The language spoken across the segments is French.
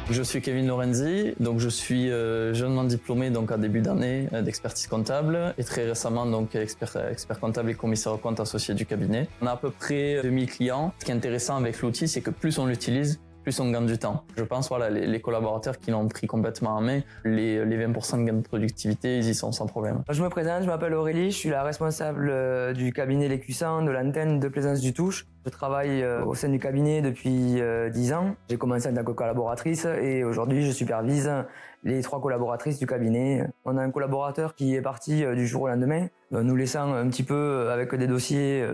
Je suis Kevin Lorenzi, donc je suis jeunement diplômé donc en début d'année d'expertise comptable et très récemment donc expert comptable et commissaire aux comptes associé du cabinet. On a à peu près 2000 clients. Ce qui est intéressant avec l'outil, c'est que plus on l'utilise, plus on gagne du temps. Je pense voilà les collaborateurs qui l'ont pris complètement en main, les 20% de gain de productivité, ils y sont sans problème. Je me présente, je m'appelle Aurélie, je suis la responsable du cabinet Les Cuissants de l'antenne de Plaisance du Touche. Je travaille au sein du cabinet depuis 10 ans. J'ai commencé en tant que collaboratrice et aujourd'hui je supervise les 3 collaboratrices du cabinet. On a un collaborateur qui est parti du jour au lendemain, nous laissant un petit peu avec des dossiers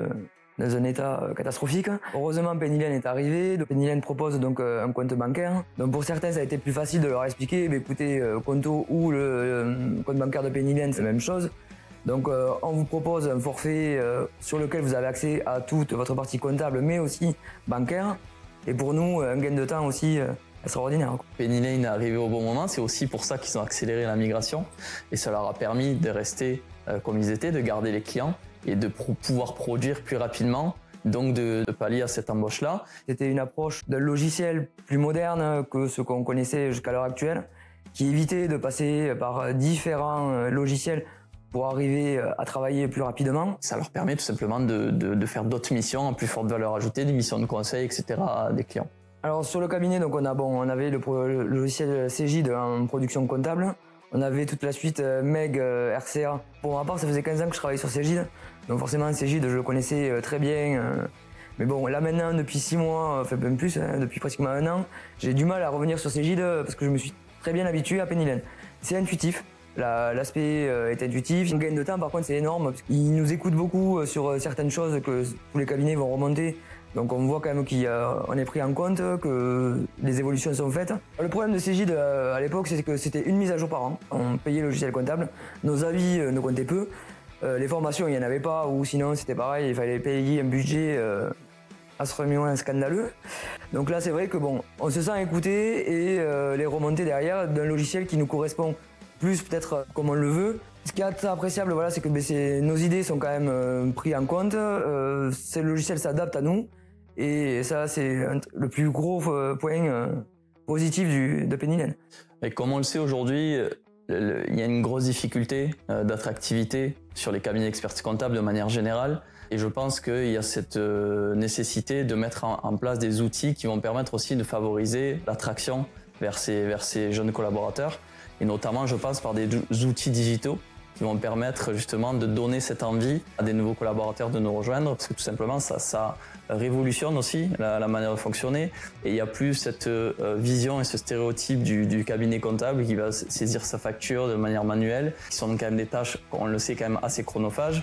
dans un état catastrophique. Heureusement, Pennylen est arrivé. Pennylen propose donc un compte bancaire. Donc pour certains, ça a été plus facile de leur expliquer. Mais écoutez, Conto ou le compte bancaire de Pennylen, c'est la même chose. Donc on vous propose un forfait sur lequel vous avez accès à toute votre partie comptable, mais aussi bancaire. Et pour nous, un gain de temps aussi extraordinaire. Pennylen est arrivé au bon moment. C'est aussi pour ça qu'ils ont accéléré la migration. Et ça leur a permis de rester comme ils étaient, de garder les clients et de pouvoir produire plus rapidement, donc de pallier à cette embauche-là. C'était une approche d'un logiciel plus moderne que ce qu'on connaissait jusqu'à l'heure actuelle, qui évitait de passer par différents logiciels pour arriver à travailler plus rapidement. Ça leur permet tout simplement de faire d'autres missions en plus forte valeur ajoutée, des missions de conseil, etc. à des clients. Alors sur le cabinet, donc on avait le logiciel Cegid en production comptable. On avait toute la suite MEG, RCA. Pour ma part, ça faisait 15 ans que je travaillais sur Cegid. Donc forcément, Cegid, je le connaissais très bien. Mais bon, là maintenant, depuis 6 mois, enfin même plus, depuis pratiquement 1 an, j'ai du mal à revenir sur Cegid parce que je me suis très bien habitué à Pennylen. C'est intuitif. L'aspect est intuitif. Le gain de temps, par contre, c'est énorme. Parce qu'il nous écoute beaucoup sur certaines choses que tous les cabinets vont remonter. Donc on voit quand même qu'on est pris en compte, que les évolutions sont faites. Le problème de Cegid à l'époque, c'est que c'était une mise à jour par an. On payait le logiciel comptable. Nos avis ne comptaient peu. Les formations, il n'y en avait pas, ou sinon c'était pareil, il fallait payer un budget absolument scandaleux. Donc là, c'est vrai que bon, on se sent écouté et les remontées derrière d'un logiciel qui nous correspond plus peut-être comme on le veut. Ce qui est assez appréciable, voilà, c'est que nos idées sont quand même prises en compte. Le logiciel s'adapte à nous. Et ça, c'est le plus gros point positif de Pennylen. Et comme on le sait aujourd'hui, il y a une grosse difficulté d'attractivité sur les cabinets d'expertise comptable de manière générale. Et je pense qu'il y a cette nécessité de mettre en place des outils qui vont permettre aussi de favoriser l'attraction vers ces jeunes collaborateurs. Et notamment, je passe par des outils digitaux qui vont permettre justement de donner cette envie à des nouveaux collaborateurs de nous rejoindre, parce que tout simplement ça révolutionne aussi la manière de fonctionner, et il n'y a plus cette vision et ce stéréotype du cabinet comptable qui va saisir sa facture de manière manuelle, qui sont quand même des tâches, on le sait, quand même assez chronophages.